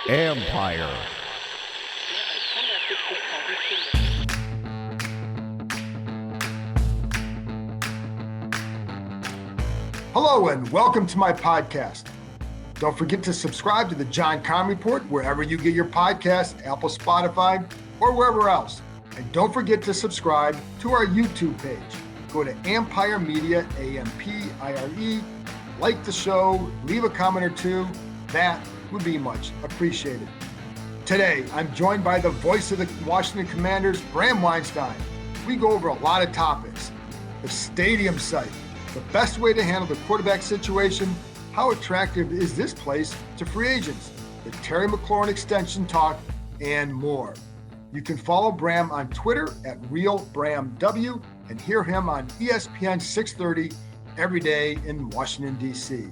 Empire. Hello and welcome to my podcast. Don't forget to subscribe to the John Kahn Report wherever you get your podcasts, Apple, Spotify, or wherever else. And don't forget to subscribe to our YouTube page. Go to Empire Media, A-M-P-I-R-E, like the show, leave a comment or two. That would be much appreciated. Today, I'm joined by the voice of the Washington Commanders, Bram Weinstein. We go over a lot of topics. The stadium site, the best way to handle the quarterback situation, how attractive is this place to free agents, the Terry McLaurin extension talk, and more. You can follow Bram on Twitter at RealBramW and hear him on ESPN 630 every day in Washington, D.C.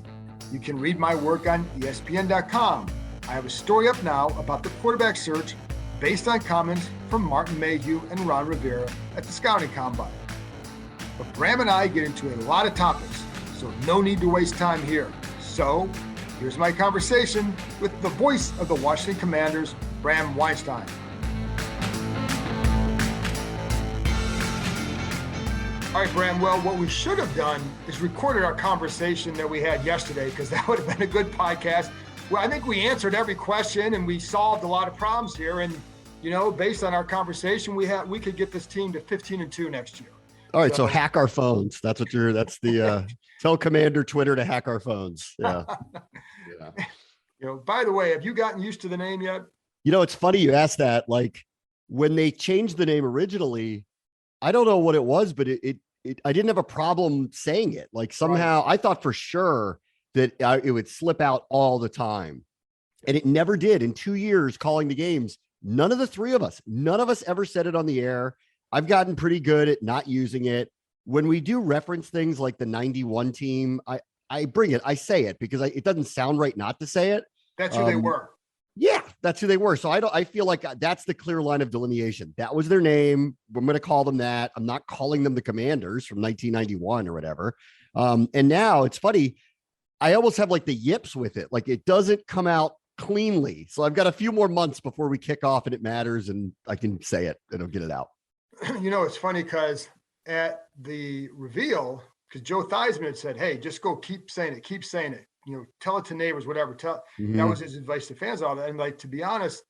You can read my work on ESPN.com. I have a story up now about the quarterback search based on comments from Martin Mayhew and Ron Rivera at the Scouting Combine. But Bram and I get into a lot of topics, so no need to waste time here. So here's my conversation with the voice of the Washington Commanders, Bram Weinstein. All right, Bram, well, what we should have done is recorded our conversation that we had yesterday, because that would have been a good podcast. Well, I think we answered every question and we solved a lot of problems here. And, you know, based on our conversation, we could get this team to 15-2 next year. All right, so hack our phones. That's the tell Commander Twitter to hack our phones. Yeah. Yeah. You know, by the way, have you gotten used to the name yet? You know, it's funny you asked that. Like when they changed the name originally, I don't know what it was, but I didn't have a problem saying it. Like somehow I thought for sure that it would slip out all the time. And it never did. In 2 years calling the games, none of us ever said it on the air. I've gotten pretty good at not using it. When we do reference things like the 91 team, I bring it, I say it because it doesn't sound right not to say it. That's who they were. Yeah, that's who they were. So I feel like that's the clear line of delineation. That was their name. I'm going to call them that. I'm not calling them the Commanders from 1991 or whatever. And now it's funny. I almost have like the yips with it. Like it doesn't come out cleanly. So I've got a few more months before we kick off and it matters and I can say it and I'll get it out. You know, it's funny because at the reveal, because Joe Theismann had said, hey, just go keep saying it. You know, tell it to neighbors, whatever. That was his advice to fans, all that. And like, to be honest,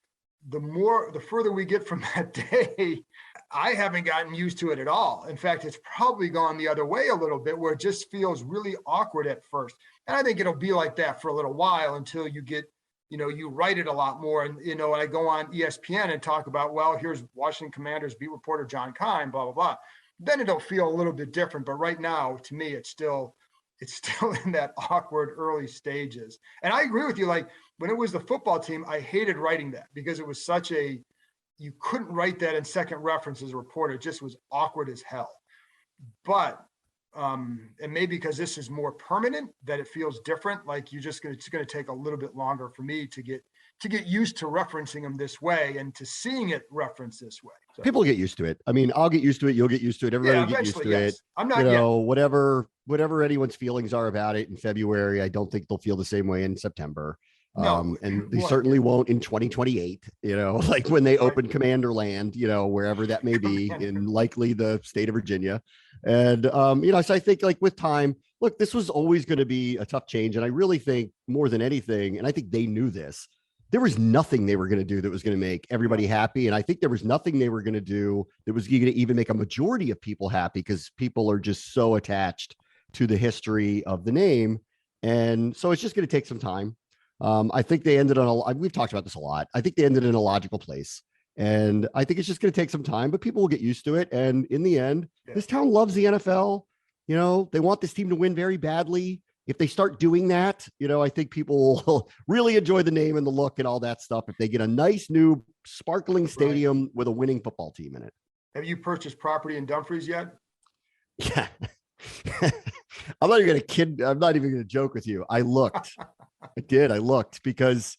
the further we get from that day, I haven't gotten used to it at all. In fact, it's probably gone the other way a little bit where it just feels really awkward at first. And I think it'll be like that for a little while until you get, you know, you write it a lot more. And, you know, and I go on ESPN and talk about, well, here's Washington Commanders beat reporter John Kahn, blah, blah, blah. Then it'll feel a little bit different. But right now, to me, it's still in that awkward early stages. And I agree with you. Like when it was the football team, I hated writing that because it was you couldn't write that in second reference as a reporter. It just was awkward as hell. But, and maybe because this is more permanent, that it feels different. Like it's going to take a little bit longer for me to get used to referencing them this way and to seeing it referenced this way. So, people get used to it. I mean, I'll get used to it. You'll get used to it. Everybody will get used to it. I'm not, whatever anyone's feelings are about it in February, I don't think they'll feel the same way in September. No, and they certainly won't in 2028, you know, like when they open Commander Land, you know, wherever that may be in likely the state of Virginia. And, you know, so I think like with time, look, this was always going to be a tough change. And I really think more than anything, and I think they knew this, there was nothing they were going to do that was going to make everybody happy. And I think there was nothing they were going to do that was going to even make a majority of people happy because people are just so attached to the history of the name. And so it's just going to take some time. I think they ended on we've talked about this a lot. I think they ended in a logical place. And I think it's just going to take some time, but people will get used to it. And in the end, this town loves the NFL. You know, they want this team to win very badly. If they start doing that, you know, I think people will really enjoy the name and the look and all that stuff. If they get a nice new sparkling stadium with a winning football team in it. Have you purchased property in Dumfries yet? Yeah. I'm not even going to joke with you. I looked. I looked because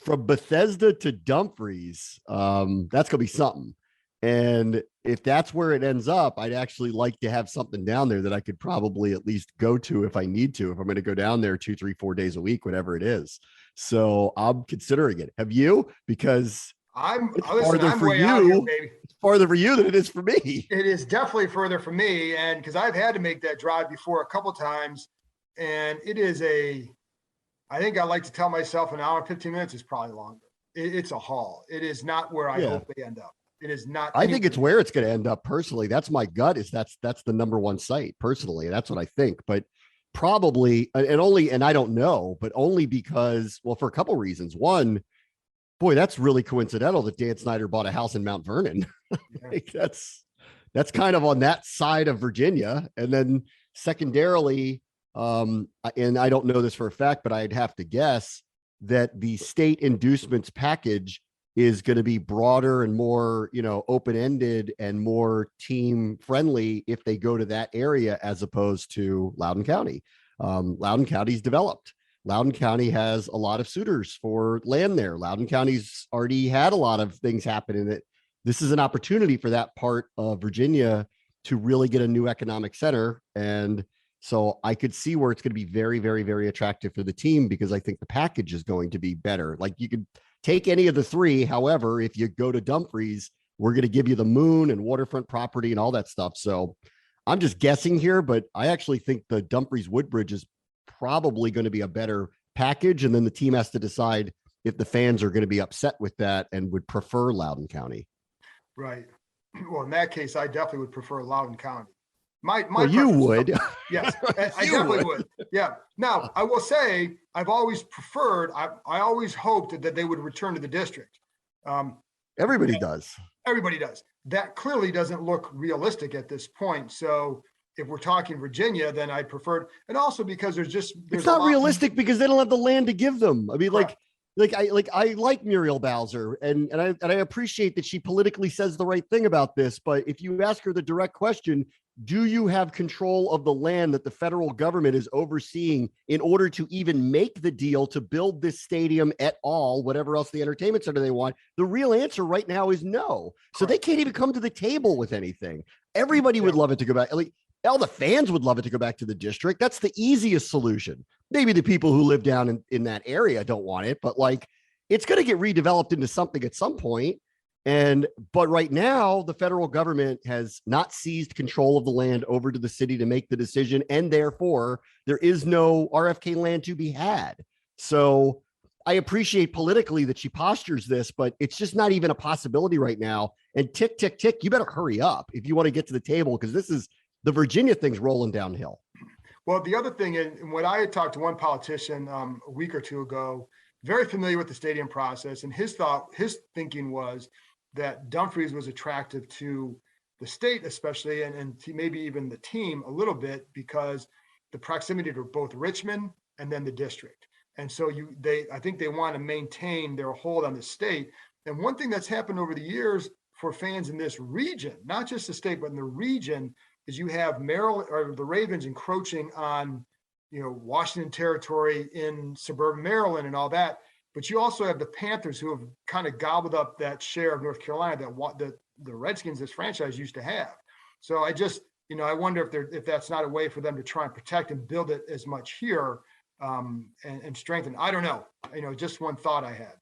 from Bethesda to Dumfries, that's going to be something. And if that's where it ends up, I'd actually like to have something down there that I could probably at least go to if I need to, if I'm going to go down there 2, 3, 4 days a week, whatever it is. So I'm considering it. Have you? Because it's farther for way out here, you. baby. It's farther for you than it is for me. It is definitely further for me. And because I've had to make that drive before a couple times, and it is I think I like to tell myself an hour and 15 minutes is probably longer. It's a haul. It is not where I hope they end up. It is not. I think it's where it's going to end up personally. That's my gut, is that's the number one site personally. That's what I think, but probably, and I don't know, but only because, well, for a couple reasons. One, boy, that's really coincidental that Dan Snyder bought a house in Mount Vernon. Like, that's kind of on that side of Virginia. And then secondarily, and I don't know this for a fact, but I'd have to guess that the state inducements package is going to be broader and more, open-ended and more team friendly if they go to that area, as opposed to Loudoun County. Loudoun County's developed. Loudoun County has a lot of suitors for land there. Loudoun County's already had a lot of things happen in it. This is an opportunity for that part of Virginia to really get a new economic center. And so I could see where it's going to be very, very, very attractive for the team, because I think the package is going to be better. Like, you could take any of the three. However, if you go to Dumfries, we're going to give you the moon and waterfront property and all that stuff. So I'm just guessing here, but I actually think the Dumfries Woodbridge is probably going to be a better package. And then the team has to decide if the fans are going to be upset with that and would prefer Loudoun County. Right. Well, in that case, I definitely would prefer Loudoun County. You would. Yes, I definitely would. Yeah. Now, I will say, I've always preferred, I always hoped that they would return to the district. Everybody does. Everybody does. That clearly doesn't look realistic at this point. So if we're talking Virginia, then I preferred, and also because there's it's not realistic because they don't have the land to give them. I mean, I like Muriel Bowser, and I appreciate that she politically says the right thing about this. But if you ask her the direct question, do you have control of the land that the federal government is overseeing in order to even make the deal to build this stadium at all, whatever else the entertainment center they want? The real answer right now is no. So they can't even come to the table with anything. Everybody would love it to go back. Like, all the fans would love it to go back to the district. That's the easiest solution. Maybe the people who live down in that area don't want it, but like, it's going to get redeveloped into something at some point. But right now, the federal government has not seized control of the land over to the city to make the decision. And therefore, there is no RFK land to be had. So I appreciate politically that she postures this, but it's just not even a possibility right now. And tick, tick, tick, you better hurry up if you want to get to the table, because the Virginia thing's rolling downhill. Well, the other thing, and when I had talked to one politician a week or two ago, very familiar with the stadium process, and his thinking was that Dumfries was attractive to the state, especially, and to maybe even the team a little bit, because the proximity to both Richmond and then the district. And so I think they want to maintain their hold on the state. And one thing that's happened over the years for fans in this region, not just the state, but in the region, is you have Maryland or the Ravens encroaching on, Washington territory in suburban Maryland and all that. But you also have the Panthers, who have kind of gobbled up that share of North Carolina that the Redskins, this franchise, used to have. So I just, I wonder if that's not a way for them to try and protect and build it as much here and strengthen. I don't know. Just one thought I had.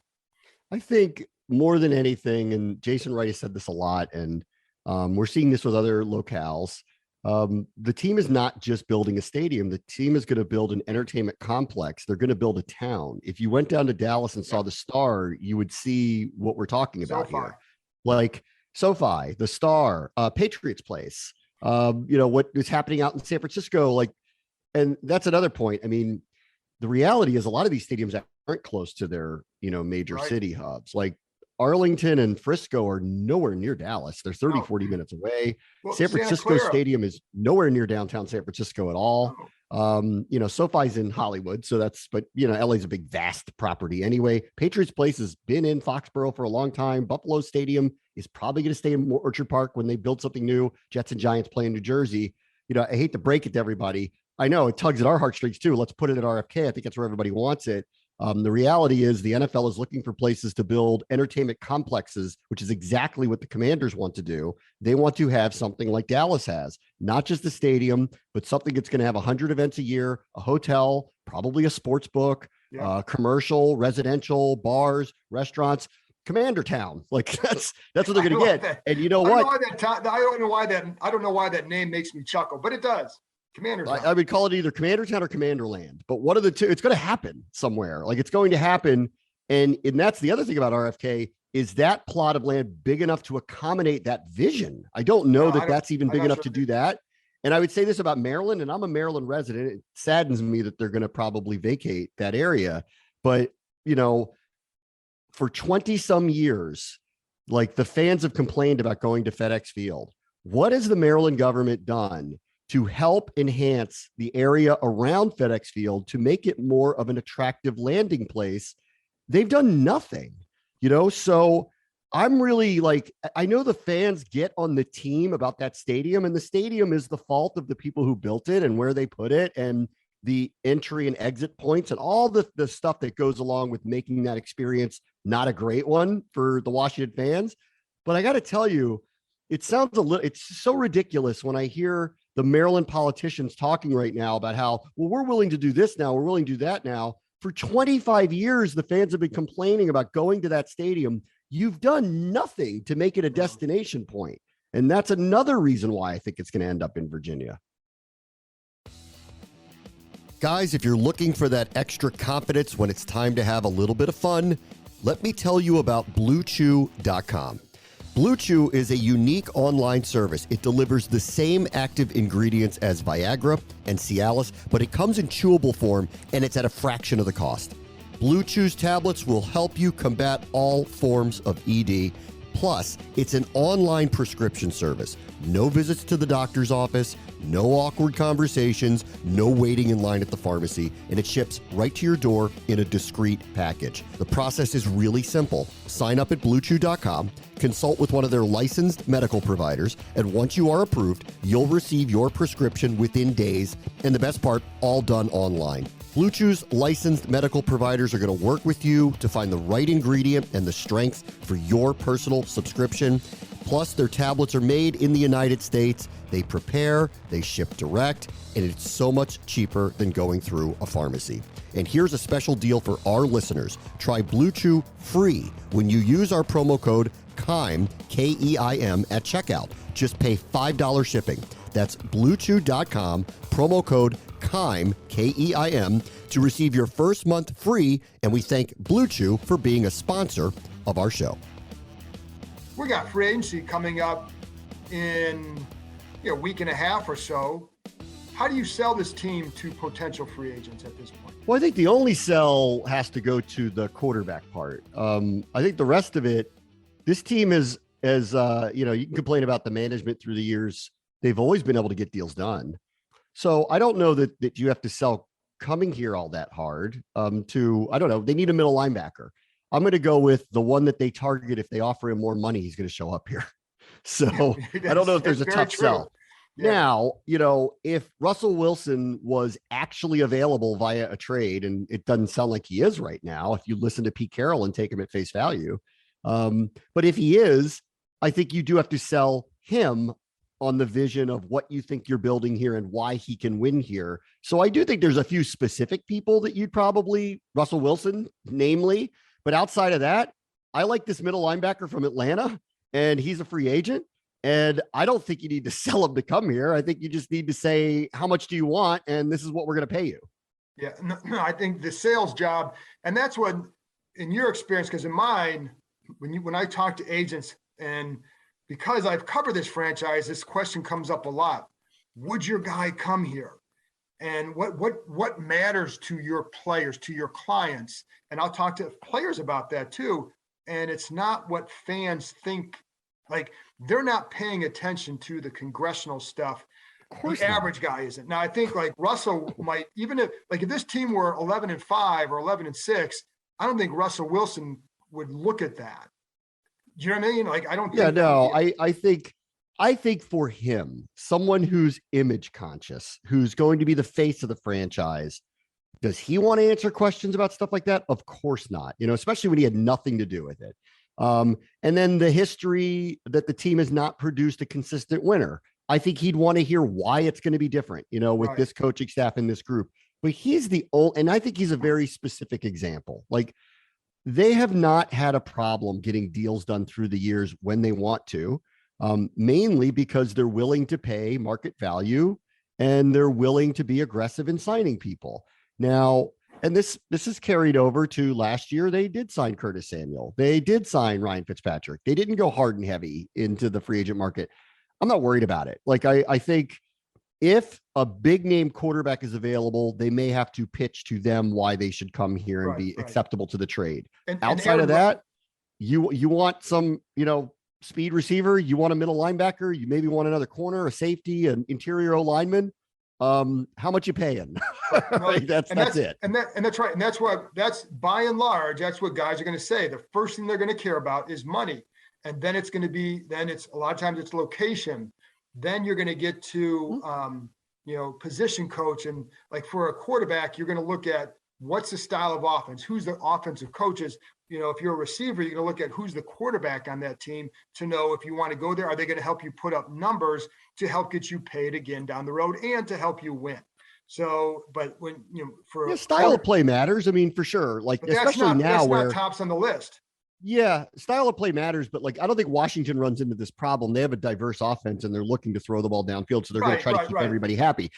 I think more than anything, and Jason Wright has said this a lot, and we're seeing this with other locales. The team is not just building a stadium. The team is going to build an entertainment complex. They're going to build a town. If you went down to Dallas and saw the Star, you would see what we're talking about here. Like SoFi, the Star, Patriots Place, what is happening out in San Francisco. And that's another point. I mean, the reality is a lot of these stadiums aren't close to their, major city hubs. Like Arlington and Frisco are nowhere near Dallas. They're 30, 40 minutes away. Well, San Francisco Stadium is nowhere near downtown San Francisco at all. SoFi's in Hollywood. So but LA's a big, vast property anyway. Patriots Place has been in Foxborough for a long time. Buffalo Stadium is probably going to stay in Orchard Park when they build something new. Jets and Giants play in New Jersey. I hate to break it to everybody. I know it tugs at our heartstrings too. Let's put it at RFK. I think that's where everybody wants it. The reality is the NFL is looking for places to build entertainment complexes, which is exactly what the Commanders want to do. They want to have something like Dallas has, not just a stadium, but something that's going to have 100 events a year, a hotel, probably a sports book, commercial, residential, bars, restaurants. Commander Town, like that's what they're going to get. That. And you know what? I don't know why that name makes me chuckle, but it does. Commander Town. I would call it either Commander Town or Commander Land, but one of the two, it's going to happen somewhere. Like it's going to happen. And that's the other thing about RFK is that plot of land big enough to accommodate that vision. I don't know that's even big enough to do that. And I would say this about Maryland, and I'm a Maryland resident. It saddens me that they're going to probably vacate that area. But, you know, for 20 some years, like the fans have complained about going to FedEx Field. What has the Maryland government done to help enhance the area around FedEx Field to make it more of an attractive landing place? They've done nothing, you know? So I'm really like, I know the fans get on the team about that stadium, and the stadium is the fault of the people who built it and where they put it and the entry and exit points and all the stuff that goes along with making that experience not a great one for the Washington fans. But I got to tell you, it's so ridiculous when I hear the Maryland politicians talking right now about how, well, we're willing to do this now, we're willing to do that now. For 25 years, the fans have been complaining about going to that stadium. You've done nothing to make it a destination point. And that's another reason why I think it's going to end up in Virginia. Guys, if you're looking for that extra confidence when it's time to have a little bit of fun, let me tell you about BlueChew.com. Blue Chew is a unique online service. It delivers the same active ingredients as Viagra and Cialis, but it comes in chewable form, and it's at a fraction of the cost. Blue Chew's tablets will help you combat all forms of ED. Plus, it's an online prescription service. No visits to the doctor's office, no awkward conversations, no waiting in line at the pharmacy, and it ships right to your door in a discreet package. The process is really simple. Sign up at BlueChew.com, consult with one of their licensed medical providers, and once you are approved, you'll receive your prescription within days, and the best part, all done online. Blue Chew's licensed medical providers are going to work with you to find the right ingredient and the strength for your personal subscription. Plus, their tablets are made in the United States. They prepare, they ship direct, and it's so much cheaper than going through a pharmacy. And here's a special deal for our listeners. Try Blue Chew free when you use our promo code KEIM, K-E-I-M, at checkout. Just pay $5 shipping. That's BlueChew.com, promo code KEIM, K-E-I-M, to receive your first month free. And we thank Blue Chew for being a sponsor of our show. We got free agency coming up in a week and a half or so. How do you sell this team to potential free agents at this point? Well, I think the only sell has to go to the quarterback part. I think the rest of it, this team is, as you can complain about the management through the years. They've always been able to get deals done. So I don't know that you have to sell coming here all that hard I don't know. They need a middle linebacker. I'm going to go with the one that they target. If they offer him more money, he's going to show up here. So I don't know if there's a tough sell. Yeah. Now, if Russell Wilson was actually available via a trade, and it doesn't sound like he is right now, if you listen to Pete Carroll and take him at face value. But if he is, I think you do have to sell him on the vision of what you think you're building here and why he can win here. So I do think there's a few specific people that you'd probably, Russell Wilson, namely, but outside of that, I like this middle linebacker from Atlanta, and he's a free agent. And I don't think you need to sell him to come here. I think you just need to say, how much do you want? And this is what we're going to pay you. Yeah, no, I think the sales job, and that's what, in your experience, because in mine, when I talk to agents, and because I've covered this franchise, this question comes up a lot. Would your guy come here? And what matters to your players, to your clients? And I'll talk to players about that too. And it's not what fans think. Like, they're not paying attention to the congressional stuff. The average guy isn't. Now, I think like Russell might, even if this team were 11-5 or 11-6, I don't think Russell Wilson would look at that. Do you know what I mean? Like, I don't think. Yeah, no, I think for him, someone who's image conscious, who's going to be the face of the franchise, Does he want to answer questions about stuff like that? Of course not, especially when he had nothing to do with it. And then the history that the team has not produced a consistent winner. I think he'd want to hear why it's going to be different, with this coaching staff and this group. But he's the only, and I think he's a very specific example. Like, they have not had a problem getting deals done through the years when they want to, mainly because they're willing to pay market value and they're willing to be aggressive in signing people. Now, and this is carried over to last year. They did sign Curtis Samuel. They did sign Ryan Fitzpatrick. They didn't go hard and heavy into the free agent market. I'm not worried about it. Like, I think if a big name quarterback is available, they may have to pitch to them why they should come here and be acceptable to the trade. And outside of that, you want some, speed receiver, you want a middle linebacker, you maybe want another corner, a safety, an interior O lineman. How much you paying? Right. That's it. And that's right. And that's by and large, that's what guys are going to say. The first thing they're going to care about is money. And then it's going to be, a lot of times it's location. Then you're going to get to, position coach. And like for a quarterback, you're going to look at what's the style of offense, who's the offensive coaches. If you're a receiver, you're going to look at who's the quarterback on that team to know if you want to go there. Are they going to help you put up numbers to help get you paid again down the road and to help you win? So, but when, for style of play matters. I mean, for sure. Like, especially now where tops on the list. Yeah, style of play matters, but like, I don't think Washington runs into this problem. They have a diverse offense and they're looking to throw the ball downfield. So they're going to try to keep everybody happy.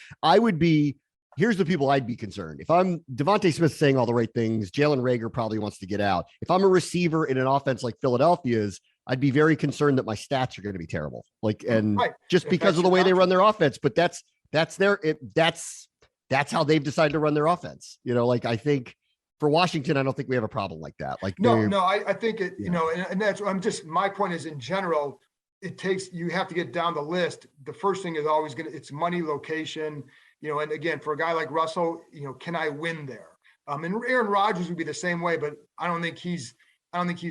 Here's the people I'd be concerned. If I'm Devontae Smith saying all the right things, Jalen Reagor probably wants to get out. If I'm a receiver in an offense like Philadelphia's, I'd be very concerned that my stats are going to be terrible. Like, and just because of the way they run their offense, but that's how they've decided to run their offense. Like, I think for Washington, I don't think we have a problem like that. Like, I think it, and that's, my point is, in general, you have to get down the list. The first thing is always it's money, location, and again, for a guy like Russell, can I win there? And Aaron Rodgers would be the same way, but I don't think he's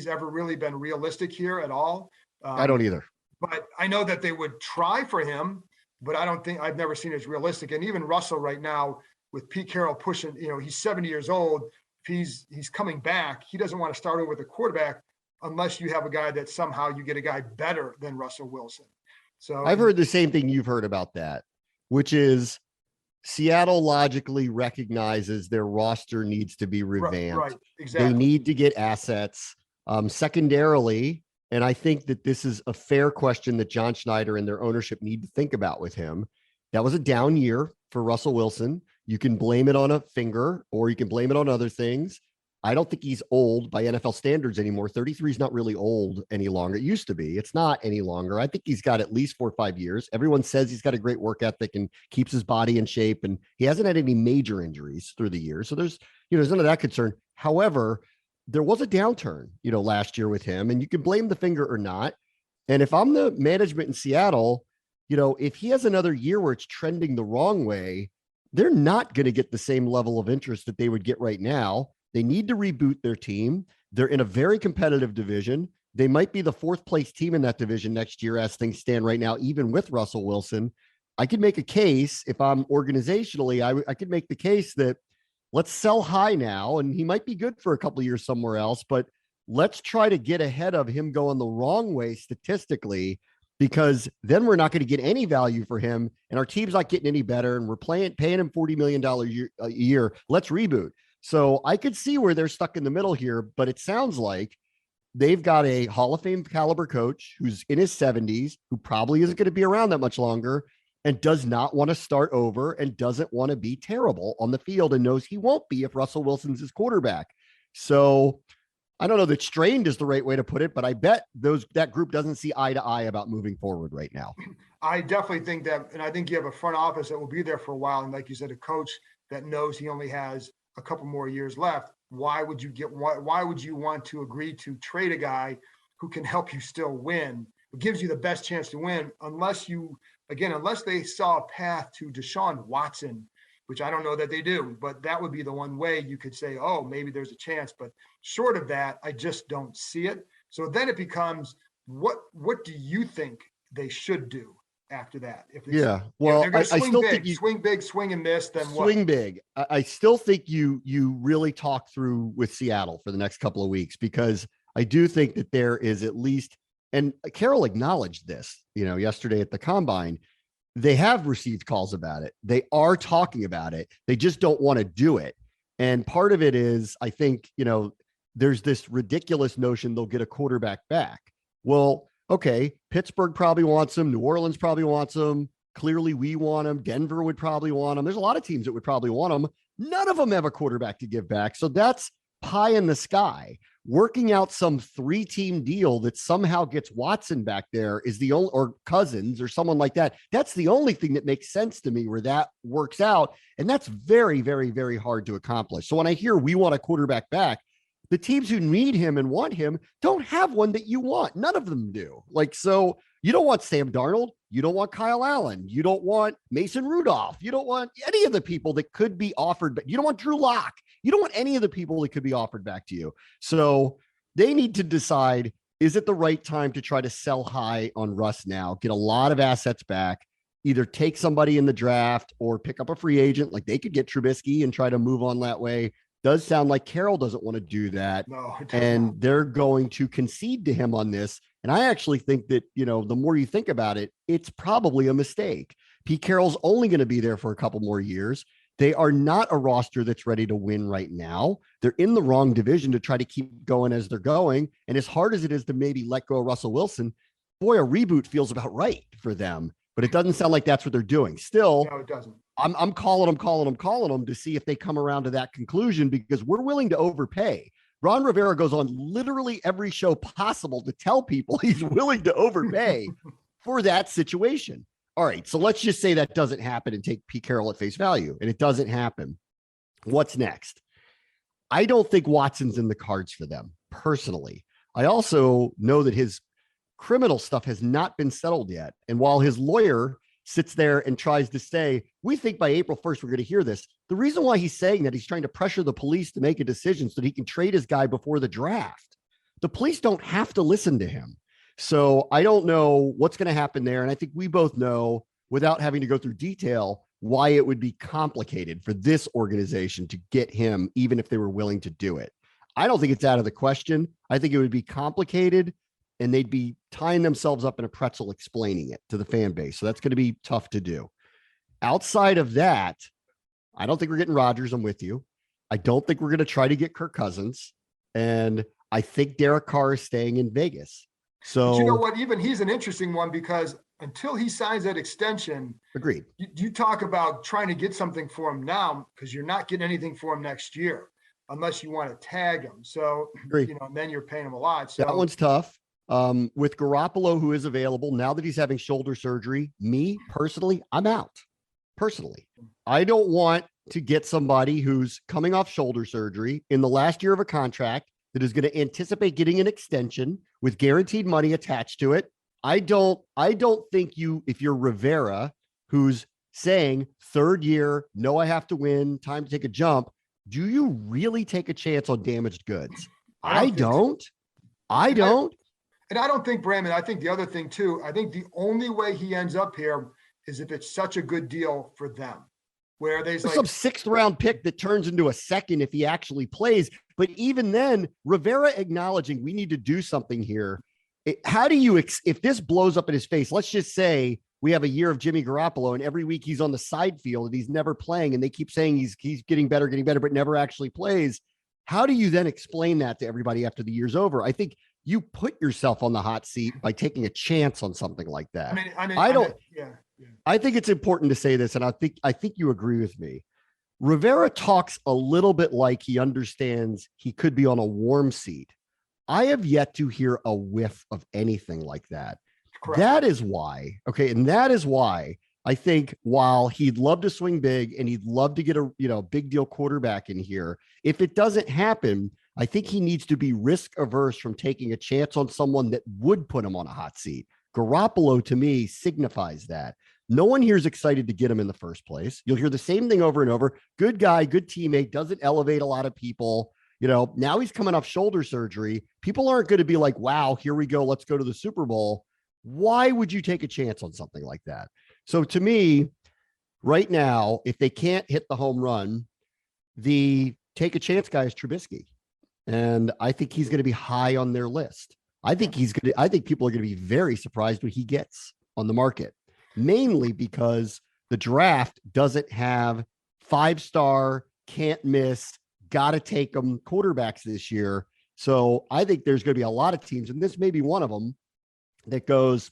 ever really been realistic here at all. I don't either. But I know that they would try for him, but I've never seen it as realistic. And even Russell right now with Pete Carroll pushing, he's 70 years old. If he's coming back, he doesn't want to start over with a quarterback unless you have a guy that somehow you get a guy better than Russell Wilson. So I've heard the same thing you've heard about that, which is Seattle logically recognizes their roster needs to be revamped. Right, exactly. They need to get assets. Secondarily, and I think that this is a fair question that John Schneider and their ownership need to think about with him. That was a down year for Russell Wilson. You can blame it on a finger or you can blame it on other things. I don't think he's old by NFL standards anymore. 33 is not really old any longer. It used to be. It's not any longer. I think he's got at least 4 or 5 years. Everyone says he's got a great work ethic and keeps his body in shape, and he hasn't had any major injuries through the years. So there's none of that concern. However, there was a downturn, last year with him, and you can blame the finger or not. And if I'm the management in Seattle, if he has another year where it's trending the wrong way, they're not going to get the same level of interest that they would get right now. They need to reboot their team. They're in a very competitive division. They might be the 4th place team in that division next year as things stand right now, even with Russell Wilson. I could make a case, if I'm organizationally, I could make the case that let's sell high now, and he might be good for a couple of years somewhere else, but let's try to get ahead of him going the wrong way statistically, because then we're not going to get any value for him, and our team's not getting any better, and we're paying him $40 million a year. Let's reboot. So I could see where they're stuck in the middle here, but it sounds like they've got a Hall of Fame caliber coach who's in his 70s, who probably isn't going to be around that much longer, and does not want to start over and doesn't want to be terrible on the field, and knows he won't be if Russell Wilson's his quarterback. So I don't know that strained is the right way to put it, but I bet that group doesn't see eye to eye about moving forward right now. I definitely think that, and I think you have a front office that will be there for a while. And like you said, a coach that knows he only has a couple more years left. Why would you want to agree to trade a guy who can help you still win? It gives you the best chance to win, unless they saw a path to Deshaun Watson, which I don't know that they do, but that would be the one way you could say, oh, maybe there's a chance. But short of that, I just don't see it. So then it becomes, what do you think they should do? after that. If it's, Yeah. Well, they're going to I swing still big, think you swing big, swing and miss, then what? swing big. I still think you really talk through with Seattle for the next couple of weeks, because I do think that there is at least, and Carroll acknowledged this, yesterday at the combine, they have received calls about it. They are talking about it. They just don't want to do it. And part of it is, I think, there's this ridiculous notion they'll get a quarterback back. Well, okay, Pittsburgh probably wants him. New Orleans probably wants him. Clearly, we want him. Denver would probably want him. There's a lot of teams that would probably want him. None of them have a quarterback to give back. So that's pie in the sky. Working out some 3-team deal that somehow gets Watson back there is the only, or Cousins or someone like that. That's the only thing that makes sense to me where that works out. And that's very, very, very hard to accomplish. So when I hear we want a quarterback back, the teams who need him and want him don't have one that you want. None of them do. So you don't want Sam Darnold. You don't want Kyle Allen. You don't want Mason Rudolph. You don't want any of the people that could be offered, but you don't want Drew Lock. You don't want any of the people that could be offered back to you. So they need to decide, is it the right time to try to sell high on Russ now, get a lot of assets back, either take somebody in the draft or pick up a free agent? Like they could get Trubisky and try to move on that way. Does sound like Carroll doesn't want to do that. No, and they're going to concede to him on this. And I actually think that, the more you think about it, it's probably a mistake. Pete Carroll's only going to be there for a couple more years. They are not a roster that's ready to win right now. They're in the wrong division to try to keep going as they're going. And as hard as it is to maybe let go of Russell Wilson, boy, a reboot feels about right for them. But it doesn't sound like that's what they're doing. Still, no, it doesn't. I'm calling them to see if they come around to that conclusion, because we're willing to overpay. Ron Rivera goes on literally every show possible to tell people he's willing to overpay for that situation. All right, so let's just say that doesn't happen and take Pete Carroll at face value, and it doesn't happen. What's next? I don't think Watson's in the cards for them personally. I also know that his criminal stuff has not been settled yet. And while his lawyer sits there and tries to say, we think by April 1st, we're going to hear this. The reason why he's saying that, he's trying to pressure the police to make a decision so that he can trade his guy before the draft. The police don't have to listen to him. So I don't know what's going to happen there. And I think we both know, without having to go through detail, why it would be complicated for this organization to get him, even if they were willing to do it. I don't think it's out of the question. I think it would be complicated, and they'd be tying themselves up in a pretzel explaining it to the fan base. So that's going to be tough to do. Outside of that, I don't think we're getting Rodgers. I'm with you. I don't think we're going to try to get Kirk Cousins. And I think Derek Carr is staying in Vegas. So but you know what? Even he's an interesting one, because until he signs that extension, agreed. You talk about trying to get something for him now, because you're not getting anything for him next year unless you want to tag him. So, Agreed. and then you're paying him a lot. So that one's tough. With Garoppolo, who is available now that he's having shoulder surgery, me personally, I'm out. Personally, I don't want to get somebody who's coming off shoulder surgery in the last year of a contract that is going to anticipate getting an extension with guaranteed money attached to it. I don't think if you're Rivera, who's saying third year, no, I have to win, time to take a jump. Do you really take a chance on damaged goods? I don't. And I don't think, Brandon, I think the other thing too, I think the only way he ends up here is if it's such a good deal for them, where there's like some 6th round pick that turns into a second if he actually plays. But even then, Rivera acknowledging we need to do something here. How do you, if this blows up in his face, let's just say we have a year of Jimmy Garoppolo and every week he's on the side field and he's never playing, and they keep saying he's getting better, but never actually plays. How do you then explain that to everybody after the year's over? I think you put yourself on the hot seat by taking a chance on something like that. I think it's important to say this, and I think you agree with me. Rivera talks a little bit like he understands he could be on a warm seat. I have yet to hear a whiff of anything like that. Correct. That is why, and that is why I think while he'd love to swing big and he'd love to get a big deal quarterback in here, if it doesn't happen, I think he needs to be risk averse from taking a chance on someone that would put him on a hot seat. Garoppolo, to me, signifies that. No one here is excited to get him in the first place. You'll hear the same thing over and over. Good guy, good teammate, doesn't elevate a lot of people. Now he's coming off shoulder surgery. People aren't going to be like, wow, here we go, let's go to the Super Bowl. Why would you take a chance on something like that? So to me, right now, if they can't hit the home run, the take a chance guy is Trubisky. And I think he's going to be high on their list. I think I think people are going to be very surprised what he gets on the market, mainly because the draft doesn't have 5-star, can't miss, got to take them quarterbacks this year. So I think there's going to be a lot of teams, and this may be one of them, that goes,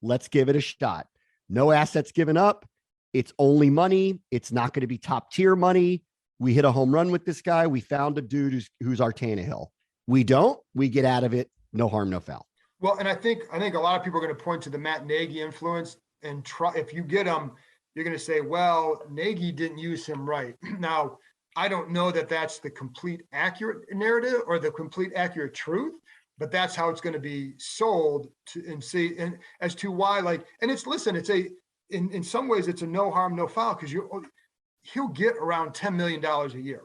let's give it a shot. No assets given up. It's only money. It's not going to be top tier money. We hit a home run with this guy. We found a dude who's our Tannehill. We don't. We get out of it. No harm, no foul. Well, and I think a lot of people are going to point to the Matt Nagy influence and try. If you get him, you're going to say, well, Nagy didn't use him right. Now, I don't know that that's the complete accurate narrative or the complete accurate truth, but that's how it's going to be sold and as to why, in some ways it's a no harm, no foul, because he'll get around $10 million a year.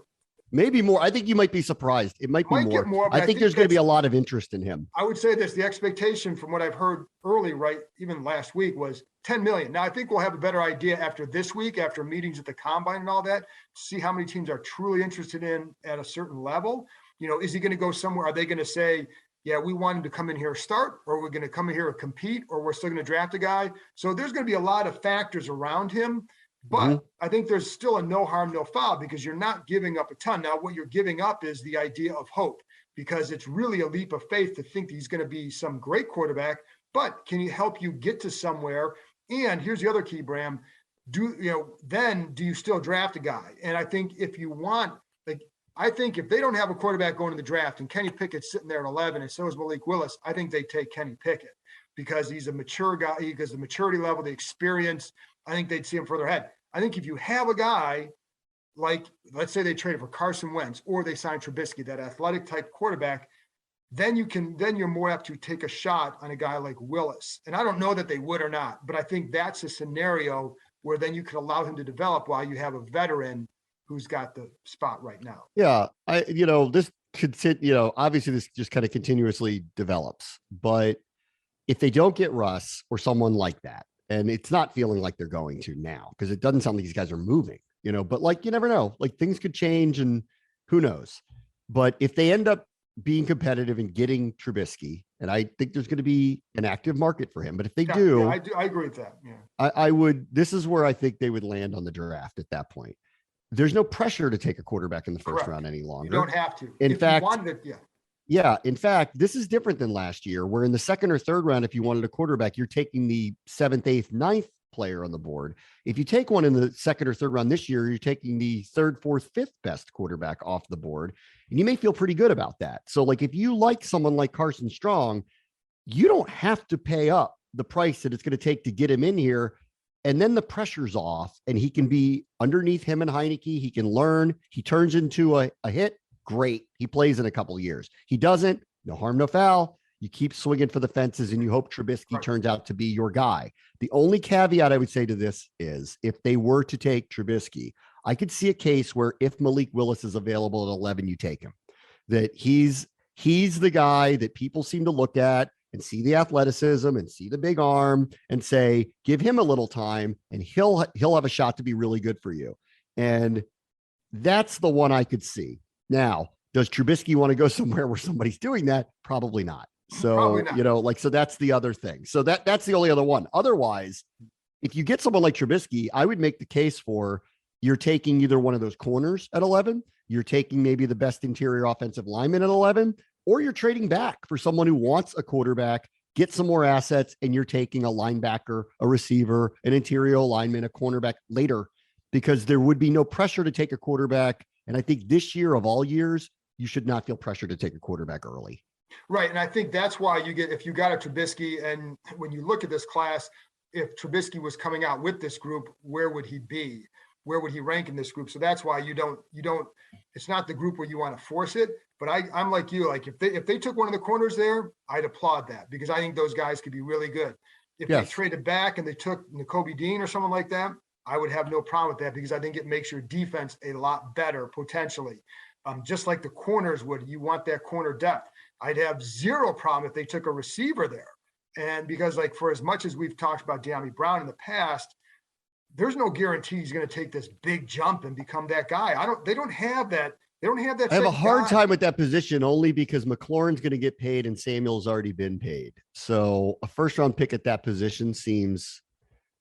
Maybe more. I think you might be surprised. It might be more. More, I think there's going to be a lot of interest in him. I would say this, the expectation from what I've heard early, even last week, was 10 million. Now I think we'll have a better idea after this week, after meetings at the combine and all that, to see how many teams are truly interested in at a certain level. Is he going to go somewhere? Are they going to say, yeah, we want him to come in here start, or we're going to come in here and compete, or we're still going to draft a guy? So there's going to be a lot of factors around him. But I think there's still a no harm, no foul, because you're not giving up a ton. Now, what you're giving up is the idea of hope, because it's really a leap of faith to think that he's going to be some great quarterback, but can he help you get to somewhere? And here's the other key, Bram. Then do you still draft a guy? And I think if you want, I think if they don't have a quarterback going to the draft and Kenny Pickett's sitting there at 11 and so is Malik Willis, I think they take Kenny Pickett because he's a mature guy, because the maturity level, the experience, I think they'd see him further ahead. I think if you have a guy like, let's say they traded for Carson Wentz or they signed Trubisky, that athletic type quarterback, then you're more apt to take a shot on a guy like Willis. And I don't know that they would or not, but I think that's a scenario where then you could allow him to develop while you have a veteran who's got the spot right now. Yeah. This could sit, obviously this just kind of continuously develops, but if they don't get Russ or someone like that, and it's not feeling like they're going to now, because it doesn't sound like these guys are moving, but you never know, things could change and who knows. But if they end up being competitive and getting Trubisky, and I think there's going to be an active market for him, but if they do, I agree with that. Yeah. I would, this is where I think they would land on the draft at that point. There's no pressure to take a quarterback in the first round any longer. You don't have to. In fact, in fact, this is different than last year, where in the second or third round, if you wanted a quarterback, you're taking the 7th, 8th, 9th player on the board. If you take one in the second or third round this year, you're taking the 3rd, 4th, 5th best quarterback off the board. And you may feel pretty good about that. So if you like someone like Carson Strong, you don't have to pay up the price that it's going to take to get him in here. And then the pressure's off and he can be underneath him and Heineke. He can learn. He turns into a hit. Great. He plays in a couple of years. He doesn't. No harm, no foul. You keep swinging for the fences and you hope Trubisky turns out to be your guy. The only caveat I would say to this is if they were to take Trubisky, I could see a case where if Malik Willis is available at 11, you take him. That he's the guy that people seem to look at and see the athleticism and see the big arm and say, give him a little time and he'll have a shot to be really good for you. And that's the one I could see. Now, does Trubisky want to go somewhere where somebody's doing that? Probably not. So, so that's the other thing. So that's the only other one. Otherwise, if you get someone like Trubisky, I would make the case for you're taking either one of those corners at 11, you're taking maybe the best interior offensive lineman at 11, or you're trading back for someone who wants a quarterback, get some more assets, and you're taking a linebacker, a receiver, an interior lineman, a cornerback later, because there would be no pressure to take a quarterback. And I think this year of all years, you should not feel pressure to take a quarterback early. Right. And I think that's why if you got a Trubisky, and when you look at this class, if Trubisky was coming out with this group, where would he be? Where would he rank in this group? So that's why you don't, it's not the group where you want to force it. But I'm like you, if they took one of the corners there, I'd applaud that because I think those guys could be really good. If they traded back and they took Nakobe Dean or someone like that, I would have no problem with that because I think it makes your defense a lot better potentially. Just like the corners would, you want that corner depth. I'd have zero problem if they took a receiver there. And because like for as much as we've talked about Dyami Brown in the past, there's no guarantee he's going to take this big jump and become that guy. They don't have that. They don't have that. I have a hard time with that position only because McLaurin's going to get paid and Samuel's already been paid. So a first round pick at that position seems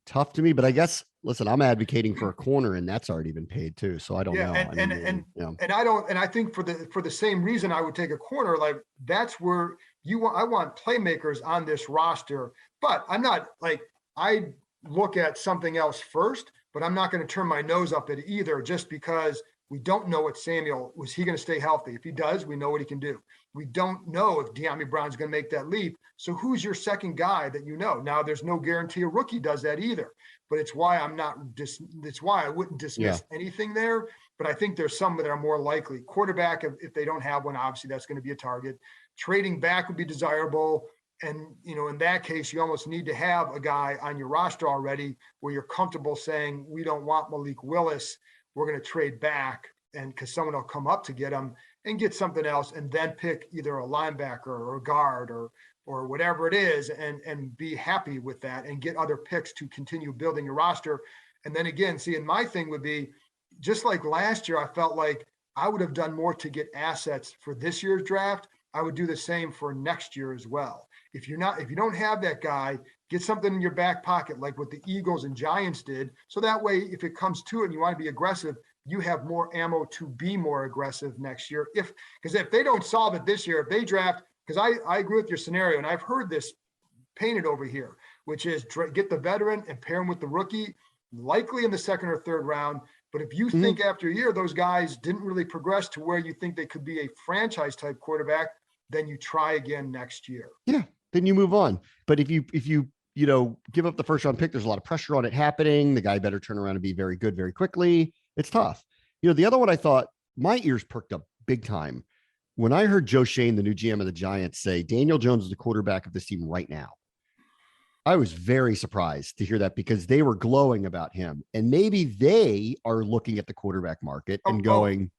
tough to me, but I guess, listen, I'm advocating for a corner and that's already been paid too. So I don't know. And I think for the same reason I would take a corner, like that's where I want playmakers on this roster, but I'm not like, I look at something else first, but I'm not going to turn my nose up at either just because we don't know what Samuel, was he going to stay healthy? If he does, we know what he can do. We don't know if Dyami Brown's going to make that leap. So who's your second guy that you know? Now there's no guarantee a rookie does that either, but it's why it's why I wouldn't dismiss anything there. But I think there's some that are more likely. Quarterback, if they don't have one, obviously that's going to be a target. Trading back would be desirable. And, in that case, you almost need to have a guy on your roster already where you're comfortable saying, we don't want Malik Willis. We're going to trade back, and because someone will come up to get him and get something else, and then pick either a linebacker or a guard or whatever it is, and be happy with that and get other picks to continue building your roster. And then again, and my thing would be just like last year, I felt like I would have done more to get assets for this year's draft. I would do the same for next year as well. If you don't have that guy, get something in your back pocket, like what the Eagles and Giants did. So that way, if it comes to it and you want to be aggressive, you have more ammo to be more aggressive next year. Because if they don't solve it this year, if they draft, because I agree with your scenario, and I've heard this painted over here, which is get the veteran and pair him with the rookie, likely in the second or third round. But if you think after a year, those guys didn't really progress to where you think they could be a franchise type quarterback, then you try again next year. Yeah. Then you move on. But if you give up the first round pick, there's a lot of pressure on it happening. The guy better turn around and be very good very quickly. It's tough. The other one I thought my ears perked up big time when I heard Joe Shane, the new GM of the Giants, say Daniel Jones is the quarterback of this team right now. I was very surprised to hear that because they were glowing about him. And maybe they are looking at the quarterback market and going,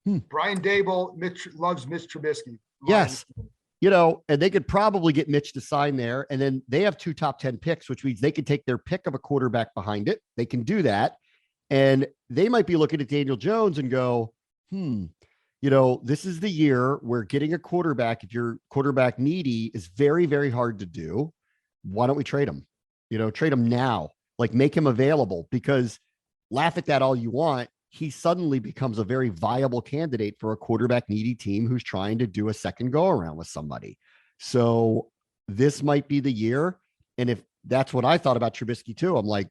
Brian Dable, loves Mitch Trubisky. Yes. And they could probably get Mitch to sign there. And then they have 2 top 10 picks, which means they could take their pick of a quarterback behind it. They can do that. And they might be looking at Daniel Jones and go, this is the year where getting a quarterback, if you're quarterback needy, is very, very hard to do. Why don't we trade him? Trade him now, like make him available, because laugh at that all you want. He suddenly becomes a very viable candidate for a quarterback needy team who's trying to do a second go around with somebody. So this might be the year. And if that's what I thought about Trubisky too, I'm like,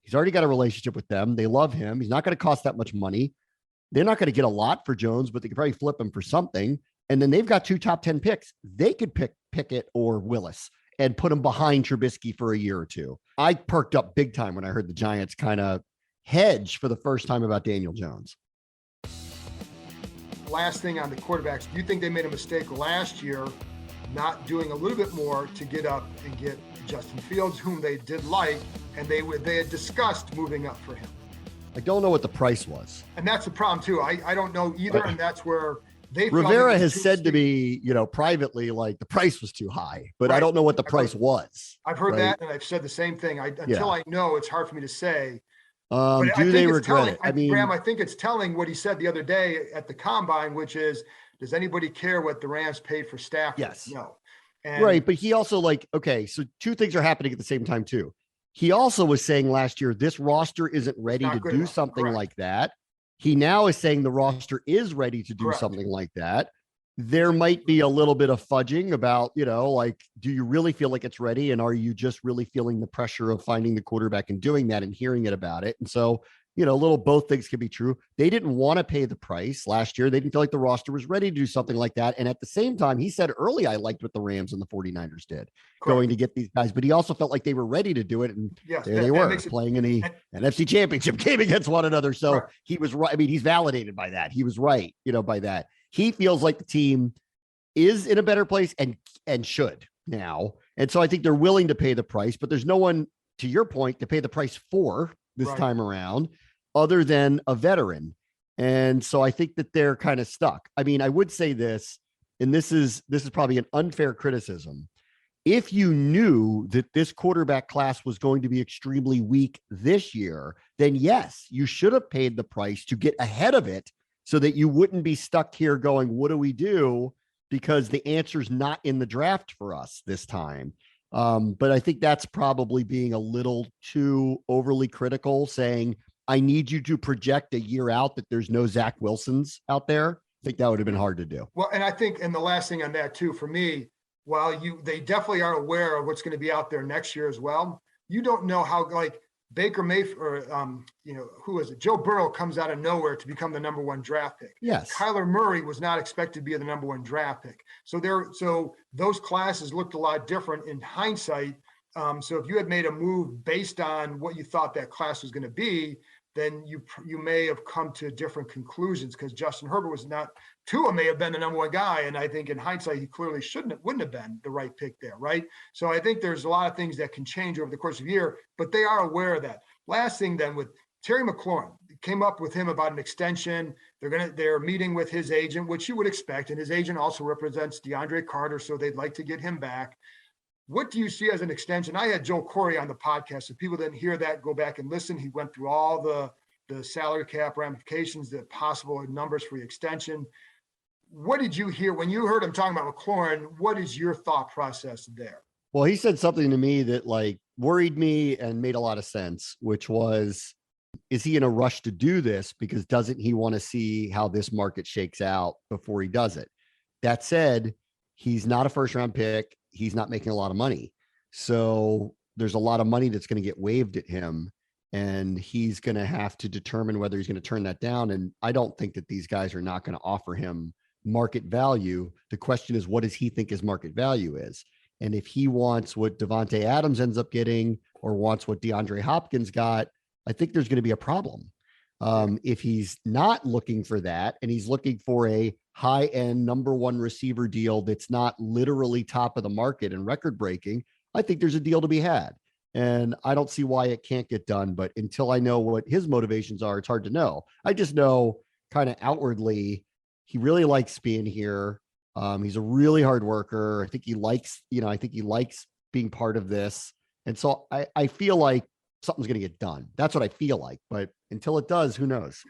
he's already got a relationship with them. They love him. He's not going to cost that much money. They're not going to get a lot for Jones, but they could probably flip him for something. And then they've got 2 top 10 picks. They could pick Pickett or Willis and put him behind Trubisky for a year or 2. I perked up big time when I heard the Giants kind of hedge for the first time about Daniel Jones. Last thing on the quarterbacks, do you think they made a mistake last year not doing a little bit more to get up and get Justin Fields, whom they did like, and they had discussed moving up for him? I don't know what the price was. And that's the problem too. I don't know either, and that's where Rivera has said to me, privately, like the price was too high, but I don't know what the price was. I've heard that, and I've said the same thing. Until I know, it's hard for me to say. Do they regret it? Bram, I think it's telling what he said the other day at the combine, which is, does anybody care what the Rams paid for Stafford? Yes. No. Right. But he also so 2 things are happening at the same time too. He also was saying last year, this roster isn't ready to do something like that. He now is saying the roster is ready to do something like that. There might be a little bit of fudging about, do you really feel like it's ready? And are you just really feeling the pressure of finding the quarterback and doing that and hearing it about it? And so, both things can be true. They didn't want to pay the price last year. They didn't feel like the roster was ready to do something like that. And at the same time, he said early, I liked what the Rams and the 49ers did going to get these guys, but he also felt like they were ready to do it. And there they were playing in the NFC Championship game against one another. So he was right. I mean, he's validated by that. He was right, by that. He feels like the team is in a better place and should now. And so I think they're willing to pay the price, but there's no one, to your point, to pay the price for this time around other than a veteran. And so I think that they're kind of stuck. I mean, I would say this, and this is probably an unfair criticism. if you knew that this quarterback class was going to be extremely weak this year, then yes, you should have paid the price to get ahead of it so that you wouldn't be stuck here going, what do we do? Because the answer's not in the draft for us this time. But I think that's probably being a little too overly critical, saying, I need you to project a year out that there's no Zach Wilsons out there. I think that would have been hard to do. Well, and I think, and the last thing on that too, for me, while they definitely are aware of what's going to be out there next year as well, you don't know how, like, Baker Mayfield, who is it? Joe Burrow comes out of nowhere to become the number one draft pick. Yes. Kyler Murray was not expected to be the number one draft pick. So those classes looked a lot different in hindsight. So if you had made a move based on what you thought that class was going to be, then you may have come to different conclusions, because Justin Herbert was not. Tua may have been the number one guy, and I think in hindsight he clearly wouldn't have been the right pick there, right? So I think there's a lot of things that can change over the course of a year, but they are aware of that. Last thing then, with Terry McLaurin, came up with him about an extension. They're meeting with his agent, which you would expect, and his agent also represents DeAndre Carter, so they'd like to get him back. What do you see as an extension? I had Joe Corey on the podcast. If people didn't hear that, go back and listen. He went through all the salary cap ramifications, the possible numbers for the extension. What did you hear when you heard him talking about McLaurin? What is your thought process there? Well, he said something to me that worried me and made a lot of sense, which was, is he in a rush to do this because doesn't he want to see how this market shakes out before he does it? That said, he's not a first round pick. He's not making a lot of money. So there's a lot of money that's going to get waved at him, and he's going to have to determine whether he's going to turn that down. And I don't think that these guys are not going to offer him market value. The question is, what does he think his market value is? And if he wants what Devontae Adams ends up getting or wants what DeAndre Hopkins got, I think there's going to be a problem. If he's not looking for that and he's looking for a high-end number one receiver deal that's not literally top of the market and record breaking, I think there's a deal to be had. And I don't see why it can't get done. But until I know what his motivations are, it's hard to know. I just know kind of outwardly, he really likes being here. He's a really hard worker. I think he likes being part of this. And so I feel like something's going to get done. That's what I feel like. But until it does, who knows?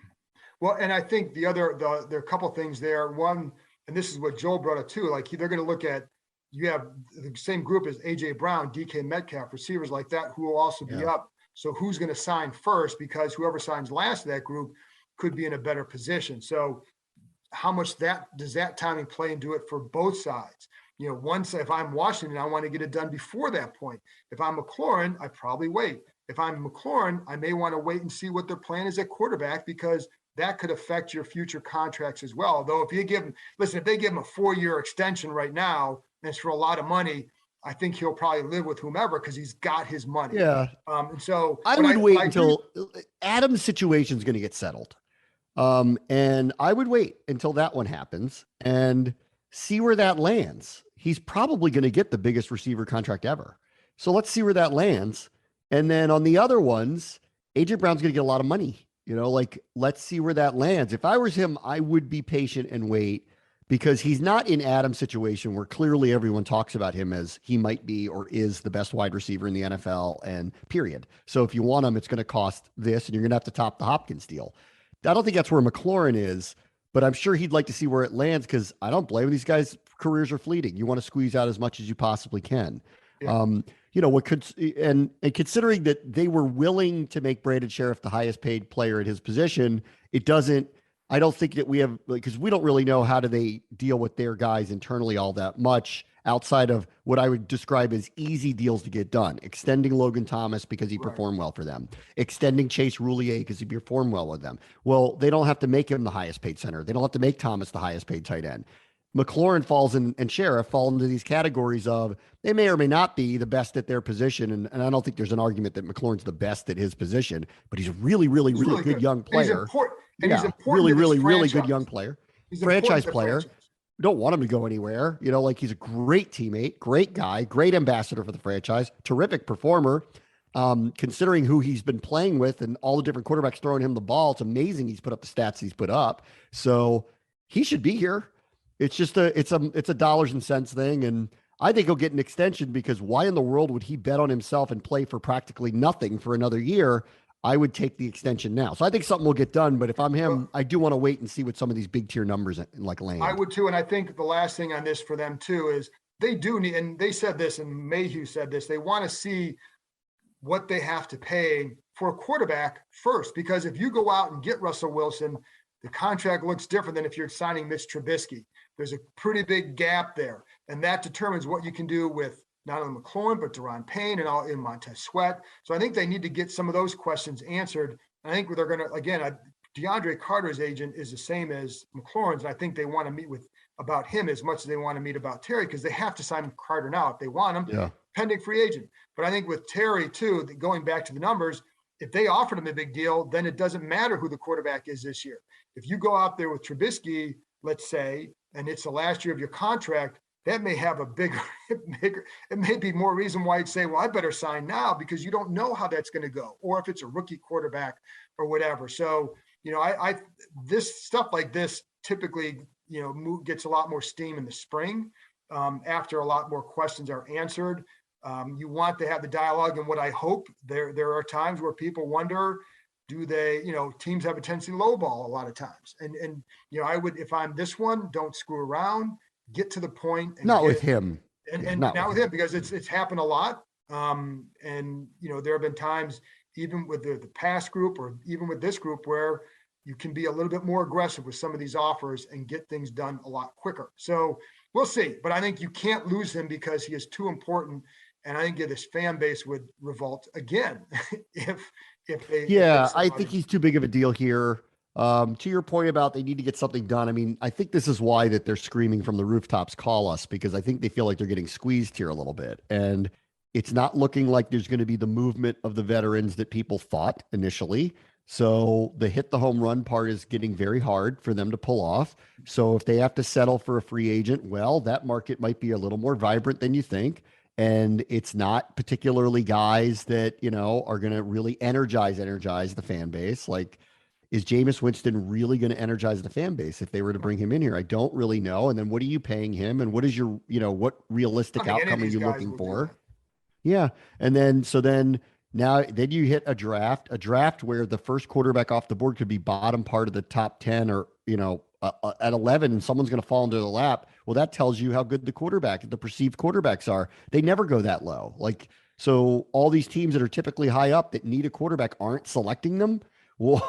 Well, and I think there are a couple of things there. One, and this is what Joel brought up too, like they're going to look at, you have the same group as AJ Brown, DK Metcalf, receivers like that, who will also be up. So who's going to sign first? Because whoever signs last of that group could be in a better position. So how much does that timing play into it for both sides? Once, if I'm Washington, I want to get it done before that point. If I'm McLaurin, I probably wait. If I'm McLaurin, I may want to wait and see what their plan is at quarterback, because that could affect your future contracts as well. Though if they give him a 4-year extension right now, and it's for a lot of money, I think he'll probably live with whomever because he's got his money. Yeah. And so I would wait until Adam's situation is going to get settled. And I would wait until that one happens and see where that lands. He's probably going to get the biggest receiver contract ever. So let's see where that lands. And then on the other ones, AJ Brown's going to get a lot of money. Let's see where that lands. If I was him, I would be patient and wait, because he's not in Adam's situation where clearly everyone talks about him as he might be or is the best wide receiver in the NFL, and period. So if you want him, it's going to cost this, and you're going to have to top the Hopkins deal. I don't think that's where McLaurin is, but I'm sure he'd like to see where it lands, because I don't blame him. These guys' careers are fleeting. You want to squeeze out as much as you possibly can. Yeah. And considering that they were willing to make Brandon Sheriff the highest paid player at his position, I don't think that we have, because we don't really know how do they deal with their guys internally all that much outside of what I would describe as easy deals to get done. Extending Logan Thomas because he performed well for them. Extending Chase Roulier because he performed well with them. Well, they don't have to make him the highest paid center. They don't have to make Thomas the highest paid tight end. McLaurin falls in, and Sheriff fall into these categories of they may or may not be the best at their position. And I don't think there's an argument that McLaurin's the best at his position, but he's a really, really, really good young player. He's really, really, really good young player. He's franchise player. We don't want him to go anywhere. He's a great teammate, great guy, great ambassador for the franchise, terrific performer. Considering who he's been playing with and all the different quarterbacks throwing him the ball, it's amazing he's put up the stats he's put up. So he should be here. It's just it's a dollars and cents thing. And I think he'll get an extension because why in the world would he bet on himself and play for practically nothing for another year? I would take the extension now. So I think something will get done. But if I'm him, I do want to wait and see what some of these big tier numbers like land. I would too. And I think the last thing on this for them too is they do need, and they said this, and Mayhew said this, they want to see what they have to pay for a quarterback first. Because if you go out and get Russell Wilson, the contract looks different than if you're signing Mitch Trubisky. There's a pretty big gap there. And that determines what you can do with not only McLaurin, but Daron Payne and all in Montez Sweat. So I think they need to get some of those questions answered. I think they're going to, again, DeAndre Carter's agent is the same as McLaurin's. And I think they want to meet with about him as much as they want to meet about Terry, because they have to sign Carter now if they want him, pending free agent. But I think with Terry too, going back to the numbers, if they offered him a big deal, then it doesn't matter who the quarterback is this year. If you go out there with Trubisky, let's say, and it's the last year of your contract, that may have a bigger, it may be more reason why you'd say, well, I better sign now, because you don't know how that's going to go, or if it's a rookie quarterback or whatever. So, this stuff like this typically, gets a lot more steam in the spring after a lot more questions are answered. You want to have the dialogue. And what I hope there are times where people wonder, do they, teams have a tendency to lowball a lot of times. And I would, if I'm this one, don't screw around. Get to the point. And not with him. And not with him, because it's happened a lot. And, there have been times, even with the past group or even with this group, where you can be a little bit more aggressive with some of these offers and get things done a lot quicker. So we'll see. But I think you can't lose him because he is too important. And I think this fan base would revolt again if they. Yeah, I think he's too big of a deal here. To your point about they need to get something done. I mean, I think this is why that they're screaming from the rooftops, call us, because I think they feel like they're getting squeezed here a little bit. And it's not looking like there's going to be the movement of the veterans that people thought initially. So the hit the home run part is getting very hard for them to pull off. So if they have to settle for a free agent, well, that market might be a little more vibrant than you think. And it's not particularly guys that, are going to really energize the fan base. Like, is Jameis Winston really going to energize the fan base if they were to bring him in here? I don't really know. And then what are you paying him? And what is your, what realistic outcome are you looking for? Yeah. And then, then you hit a draft where the first quarterback off the board could be bottom part of the top 10 or, at 11, and someone's going to fall into the lap. Well, that tells you how good the perceived quarterbacks are. They never go that low. Like, so all these teams that are typically high up that need a quarterback aren't selecting them. Well,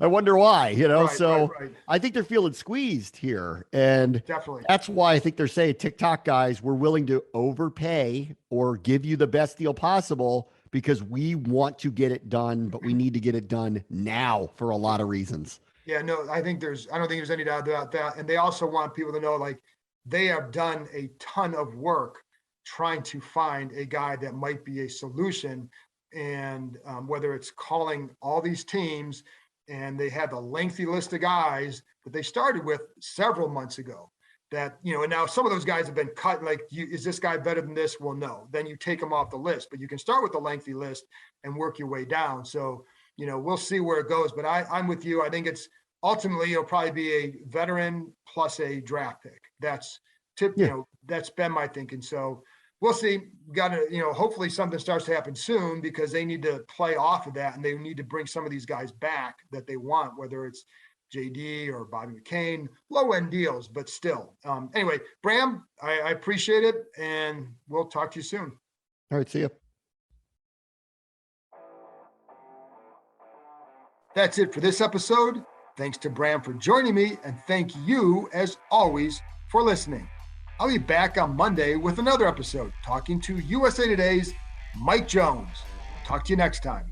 I wonder why, Right. I think they're feeling squeezed here. And definitely, that's why I think they're saying, TikTok guys, we're willing to overpay or give you the best deal possible because we want to get it done, but we need to get it done now for a lot of reasons. Yeah, no, I don't think there's any doubt about that. And they also want people to know, like, they have done a ton of work trying to find a guy that might be a solution. And whether it's calling all these teams, and they had a lengthy list of guys that they started with several months ago that, and now some of those guys have been cut. Like, is this guy better than this? Well, no, then you take them off the list, but you can start with the lengthy list and work your way down. So, we'll see where it goes, but I'm with you. I think it's ultimately, it'll probably be a veteran plus a draft pick. That's that's been my thinking. So we'll see. Got to, hopefully something starts to happen soon, because they need to play off of that, and they need to bring some of these guys back that they want, whether it's JD or Bobby McCain, low end deals, but still. Anyway, Bram, I appreciate it, and we'll talk to you soon. All right. See you. That's it for this episode. Thanks to Bram for joining me, and thank you, as always, for listening. I'll be back on Monday with another episode, talking to USA Today's Mike Jones. Talk to you next time.